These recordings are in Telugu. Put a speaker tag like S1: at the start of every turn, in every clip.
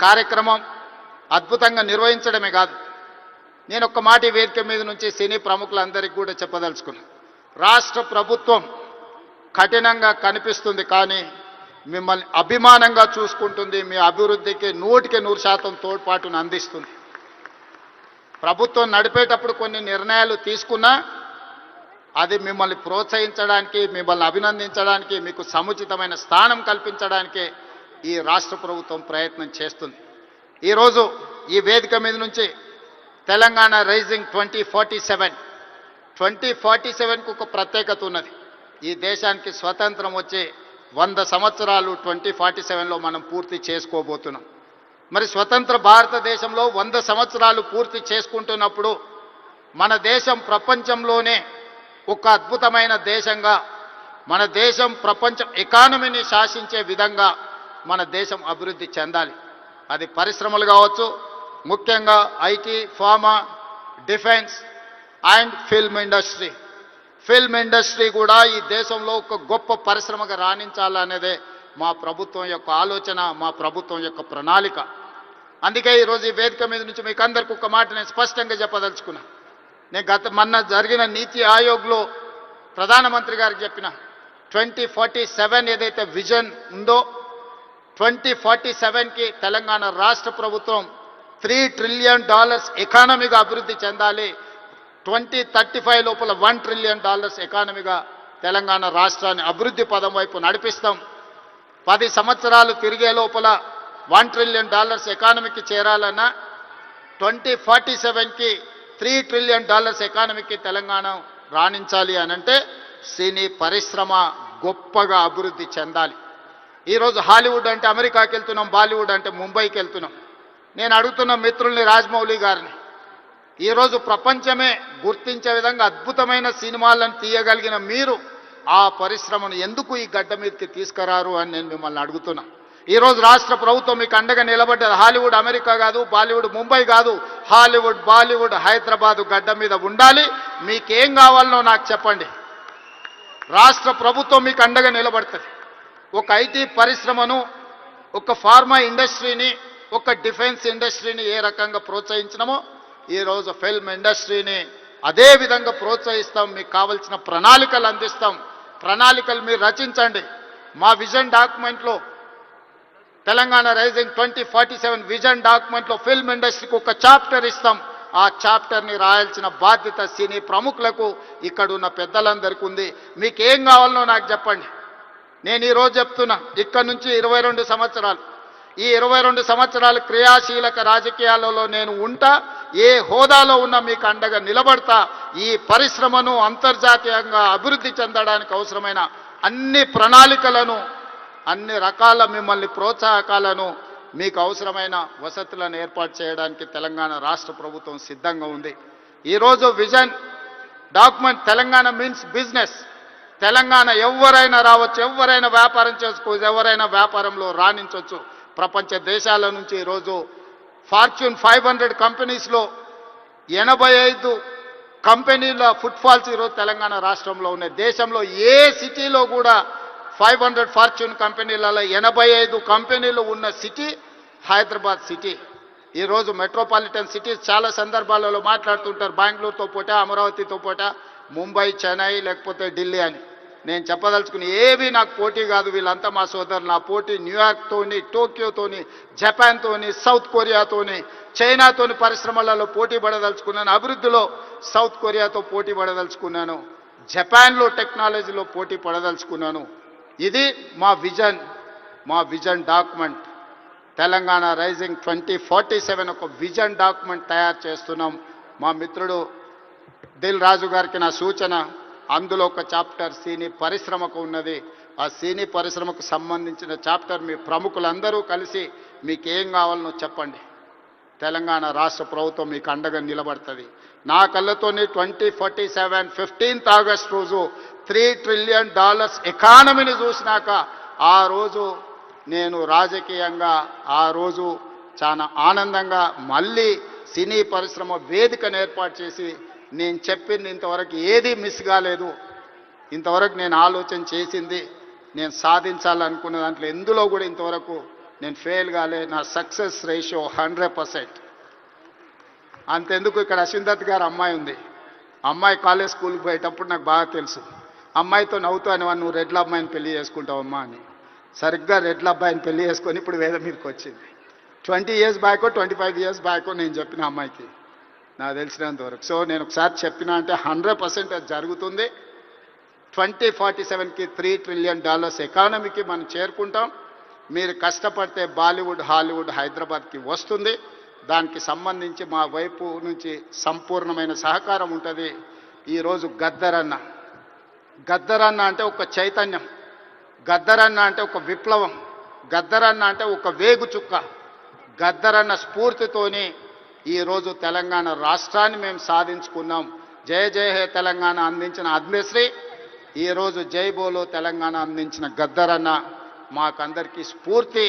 S1: కార్యక్రమం అద్భుతంగా నిర్వహించడమే కాదు, నేను ఒక్క మాట ఈ వేదిక మీద నుంచి సినీ ప్రముఖులందరికీ కూడా చెప్పదలుచుకున్నాను. రాష్ట్ర ప్రభుత్వం కఠినంగా కనిపిస్తుంది, కానీ మిమ్మల్ని అభిమానంగా చూసుకుంటుంది, మీ అభివృద్ధికి 100% తోడ్పాటును అందిస్తుంది. ప్రభుత్వం నడిపేటప్పుడు కొన్ని నిర్ణయాలు తీసుకున్నా అది మిమ్మల్ని ప్రోత్సహించడానికి, మిమ్మల్ని అభినందించడానికి, మీకు సముచితమైన స్థానం కల్పించడానికే ఈ రాష్ట్ర ప్రభుత్వం ప్రయత్నం చేస్తుంది. ఈరోజు ఈ వేదిక మీద నుంచి తెలంగాణ రైజింగ్ 2047కు ఒక ప్రత్యేకత ఉన్నది. ఈ దేశానికి స్వతంత్రం వచ్చే 100 సంవత్సరాలు 2047లో మనం పూర్తి చేసుకోబోతున్నాం. మరి స్వతంత్ర భారతదేశంలో 100 సంవత్సరాలు పూర్తి చేసుకుంటున్నప్పుడు మన దేశం ప్రపంచంలోనే ఒక అద్భుతమైన దేశంగా, మన దేశం ప్రపంచం ఎకానమీని శాసించే విధంగా మన దేశం అభివృద్ధి చెందాలి. అది పరిశ్రమలు కావచ్చు, ముఖ్యంగా IT, pharma, defence and film industry కూడా ఈ దేశంలో ఒక గొప్ప పరిశ్రమగా రాణించాలనేదే మా ప్రభుత్వం యొక్క ఆలోచన, మా ప్రభుత్వం యొక్క ప్రణాళిక. అందుకే ఈరోజు ఈ వేదిక మీద నుంచి మీకు అందరికీ ఒక మాట నేను స్పష్టంగా చెప్పదలుచుకున్నా. నేను మొన్న జరిగిన నీతి ఆయోగ్లో ప్రధానమంత్రి గారికి చెప్పిన 2047 ఏదైతే విజన్ ఉందో 2047కి తెలంగాణ రాష్ట్ర ప్రభుత్వం $3 ట్రిలియన్ ఎకానమీగా అభివృద్ధి చెందాలి. 2035 లోపల $1 ట్రిలియన్ ఎకానమీగా తెలంగాణ రాష్ట్రాన్ని అభివృద్ధి పదం వైపు నడిపిస్తాం. 10 సంవత్సరాలు తిరిగే లోపల $1 ట్రిలియన్ ఎకానమీకి చేరాలన్నా 2047కి $3 ట్రిలియన్ ఎకానమీకి తెలంగాణ రాణించాలి అనంటే సినీ పరిశ్రమ గొప్పగా అభివృద్ధి చెందాలి. ఈరోజు హాలీవుడ్ అంటే అమెరికాకి వెళ్తున్నాం, బాలీవుడ్ అంటే ముంబైకి వెళ్తున్నాం. నేను అడుగుతున్న మిత్రుల్ని, రాజమౌళి గారిని, ఈరోజు ప్రపంచమే గుర్తించే విధంగా అద్భుతమైన సినిమాలను తీయగలిగిన మీరు ఆ పరిశ్రమను ఎందుకు ఈ గడ్డ మీదకి తీసుకురారు అని నేను మిమ్మల్ని అడుగుతున్నా. ఈరోజు రాష్ట్ర ప్రభుత్వం మీకు అండగా నిలబడ్డది. హాలీవుడ్ అమెరికా కాదు, బాలీవుడ్ ముంబై కాదు, హాలీవుడ్ బాలీవుడ్ హైదరాబాదు గడ్డ మీద ఉండాలి. మీకేం కావాలనో నాకు చెప్పండి, రాష్ట్ర ప్రభుత్వం మీకు అండగా నిలబడుతుంది. ఒక ఐటీ పరిశ్రమను, ఒక ఫార్మా ఇండస్ట్రీని, ఒక డిఫెన్స్ ఇండస్ట్రీని ఏ రకంగా ప్రోత్సహించినామో ఈరోజు ఫిల్మ్ ఇండస్ట్రీని అదే విధంగా ప్రోత్సహిస్తాం. మీకు కావాల్సిన ప్రణాళికలు అందిస్తాం. ప్రణాళికలు మీరు రచించండి. మా విజన్ డాక్యుమెంట్లో, తెలంగాణ రైజింగ్ 2047 విజన్ డాక్యుమెంట్లో ఫిల్మ్ ఇండస్ట్రీకి ఒక చాప్టర్ ఇస్తాం. ఆ చాప్టర్ని రాయాల్సిన బాధ్యత సినీ ప్రముఖులకు, ఇక్కడ ఉన్న పెద్దలందరికీ ఉంది. మీకేం కావాలనో నాకు చెప్పండి. నేను ఈరోజు చెప్తున్నా, ఇక్కడ నుంచి 22 సంవత్సరాలు, ఈ 22 సంవత్సరాలు క్రియాశీలక రాజకీయాలలో నేను ఉంటా. ఏ హోదాలో ఉన్నా మీకు అండగా నిలబడతా. ఈ పరిశ్రమను అంతర్జాతీయంగా అభివృద్ధి చెందడానికి అవసరమైన అన్ని ప్రణాళికలను, అన్ని రకాల మిమ్మల్ని ప్రోత్సాహకాలను, మీకు అవసరమైన వసతులను ఏర్పాటు చేయడానికి తెలంగాణ రాష్ట్ర ప్రభుత్వం సిద్ధంగా ఉంది. ఈరోజు vision document Telangana means business. Telangana ఎవరైనా రావచ్చు, ఎవరైనా వ్యాపారం చేసుకోవచ్చు, ఎవరైనా వ్యాపారంలో రాణించవచ్చు. ప్రపంచ దేశాల నుంచి ఈరోజు ఫార్చ్యూన్ 500 కంపెనీస్లో 85 కంపెనీల ఫుట్ఫాల్స్ ఈరోజు తెలంగాణ రాష్ట్రంలో ఉన్నాయి. దేశంలో ఏ సిటీలో కూడా 500 ఫార్చ్యూన్ కంపెనీలలో 85 కంపెనీలు ఉన్న సిటీ హైదరాబాద్ సిటీ. ఈరోజు మెట్రోపాలిటన్ సిటీస్ చాలా సందర్భాలలో మాట్లాడుతుంటారు, బెంగళూరుతో పోటా, అమరావతితో పోటా, ముంబై, చెన్నై, లేకపోతే ఢిల్లీ అని. నేను చెప్పదలుచుకుని ఏవి నాకు పోటీ కాదు, వీళ్ళంతా మా సోదరులు. నా పోటీ న్యూయార్క్తోని, టోక్యోతోని, జపాన్తోని, సౌత్ కొరియాతోని, చైనాతోని పరిశ్రమలలో పోటీ పడదలుచుకున్నాను. అభివృద్ధిలో సౌత్ కొరియాతో పోటీ పడదలుచుకున్నాను. జపాన్లో టెక్నాలజీలో పోటీ పడదలుచుకున్నాను. ఇది మా విజన్ డాక్యుమెంట్. తెలంగాణ రైజింగ్ 2047 ఒక విజన్ డాక్యుమెంట్ తయారు చేస్తున్నాం. మా మిత్రుడు దిల్ రాజు గారికి నా సూచన, అందులో ఒక చాప్టర్ సినీ పరిశ్రమకు ఉన్నది. ఆ సినీ పరిశ్రమకు సంబంధించిన చాప్టర్ మీ ప్రముఖులందరూ కలిసి మీకు ఏం కావాలనో చెప్పండి. తెలంగాణ రాష్ట్ర ప్రభుత్వం మీకు అండగా నిలబడుతుంది. నా కళ్ళతోని 2047 15th ఆగస్ట్ రోజు $3 ట్రిలియన్ ఎకానమీని చూసినాక ఆ రోజు నేను రాజకీయంగా ఆ రోజు చాలా ఆనందంగా మళ్ళీ సినీ పరిశ్రమ వేదికను ఏర్పాటు చేసి నేను చెప్పింది ఇంతవరకు ఏది మిస్ కాలేదు. ఇంతవరకు నేను ఆలోచన చేసింది, నేను సాధించాలనుకున్న దాంట్లో ఎందులో కూడా ఇంతవరకు నేను ఫెయిల్ కాలే, నా సక్సెస్ రేషియో 100%. అంతెందుకు, ఇక్కడ అశ్విందత్ గారు అమ్మాయి ఉంది. అమ్మాయి కాలేజ్ స్కూల్కి పోయేటప్పుడు నాకు బాగా తెలుసు. అమ్మాయితో నవ్వుతూ అనేవాడు, నువ్వు రెడ్ల అమ్మాయిని పెళ్లి చేసుకుంటావమ్మా అని. సరిగ్గా రెడ్ల అబ్బాయిని పెళ్లి చేసుకొని ఇప్పుడు వేద మీదకి వచ్చింది. 20 years బ్యాకో 25 years బ్యాకో నేను చెప్పిన అమ్మాయికి, నాకు తెలిసినంత వరకు. సో నేను ఒకసారి చెప్పినా అంటే 100% అది జరుగుతుంది. 2047కి $3 trillion ఎకానమీకి మనం చేరుకుంటాం. మీరు కష్టపడితే బాలీవుడ్, హాలీవుడ్ హైదరాబాద్కి వస్తుంది. దానికి సంబంధించి మా వైపు నుంచి సంపూర్ణమైన సహకారం ఉంటుంది. ఈరోజు గద్దరన్న అంటే ఒక చైతన్యం, గద్దరన్న అంటే ఒక విప్లవం, గద్దరన్న అంటే ఒక వేగు చుక్క. గద్దరన్న స్ఫూర్తితోని ఈరోజు తెలంగాణ రాష్ట్రాన్ని మేము సాధించుకున్నాం. జయ జయ హే తెలంగాణ అందించిన అద్మశ్రీ, ఈరోజు జై బోలో తెలంగాణ అందించిన గద్దరన్న మాకందరికీ స్ఫూర్తి.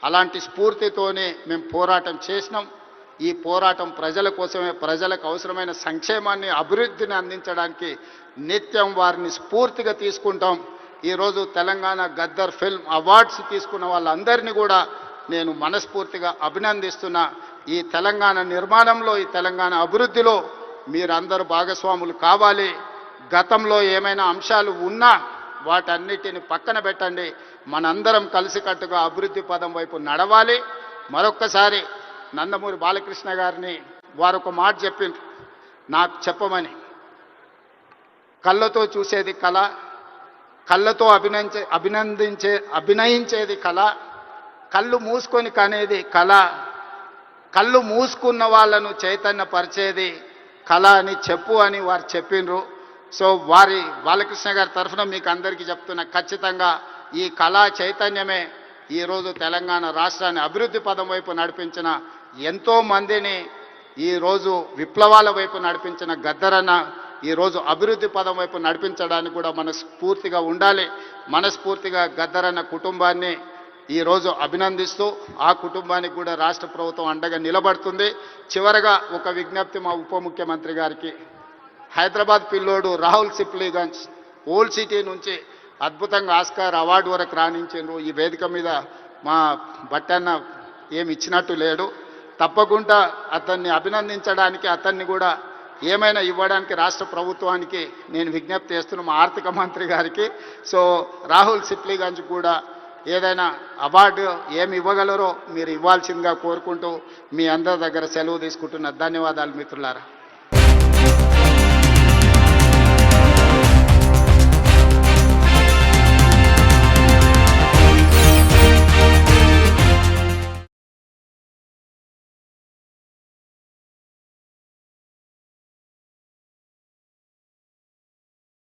S1: అలాంటి స్ఫూర్తితోనే మేము పోరాటం చేసినాం. ఈ పోరాటం ప్రజల కోసమే, ప్రజలకు అవసరమైన సంక్షేమాన్ని, అభివృద్ధిని అందించడానికి నిత్యం వారిని స్ఫూర్తిగా తీసుకుంటాం. ఈరోజు తెలంగాణ గద్దర్ ఫిల్మ్ అవార్డ్స్ తీసుకున్న వాళ్ళందరినీ కూడా నేను మనస్ఫూర్తిగా అభినందిస్తున్నా. ఈ తెలంగాణ నిర్మాణంలో, ఈ తెలంగాణ అభివృద్ధిలో మీరందరూ భాగస్వాములు కావాలి. గతంలో ఏమైనా అంశాలు ఉన్నా వాటన్నిటిని పక్కన పెట్టండి. మనందరం కలిసికట్టుగా అభివృద్ధి పదం వైపు నడవాలి. మరొక్కసారి నందమూరి బాలకృష్ణ గారిని వారు ఒక మాట చెప్పిండ్రు నాకు చెప్పమని. కళ్ళతో చూసేది కళ, కళ్ళతో అభినయించేది కళ, కళ్ళు మూసుకొని కనేది కళ, కళ్ళు మూసుకున్న వాళ్ళను చైతన్యపరిచేది కళ అని చెప్పు అని వారు చెప్పిండ్రు. సో వారి బాలకృష్ణ గారి తరఫున మీకు అందరికీ చెప్తున్నా, ఖచ్చితంగా ఈ కళా చైతన్యమే ఈరోజు తెలంగాణ రాష్ట్రాన్ని అభివృద్ధి పదం వైపు నడిపించిన ఎంతోమందిని, ఈరోజు విప్లవాల వైపు నడిపించిన గద్దరన్న ఈరోజు అభివృద్ధి పదం వైపు నడిపించడానికి కూడా మనస్ఫూర్తిగా ఉండాలి. మనస్ఫూర్తిగా గద్దరన్న కుటుంబాన్ని ఈరోజు అభినందిస్తూ ఆ కుటుంబానికి కూడా రాష్ట్ర ప్రభుత్వం అండగా నిలబడుతుంది. చివరగా ఒక విజ్ఞప్తి మా ఉప ముఖ్యమంత్రి గారికి. హైదరాబాద్ పిల్లోడు రాహుల్ సిప్లీగంజ్ ఓల్డ్ సిటీ నుంచి అద్భుతంగా ఆస్కార్ అవార్డు వరకు రాణించారు. ఈ వేదిక మీద మా బట్టన్న ఏమి ఇచ్చినట్టు లేడు. తప్పకుండా అతన్ని అభినందించడానికి, అతన్ని కూడా ఏమైనా ఇవ్వడానికి రాష్ట్ర ప్రభుత్వానికి నేను విజ్ఞప్తి చేస్తున్నాను, మా ఆర్థిక మంత్రి గారికి. సో రాహుల్ సిప్లీగంజ్ కూడా ఏదైనా అవార్డు ఏమి ఇవ్వగలరో మీరు ఇవ్వాల్సిందిగా కోరుకుంటూ మీ అందరి దగ్గర సెలవు తీసుకుంటున్న ధన్యవాదాలు మిత్రులారా.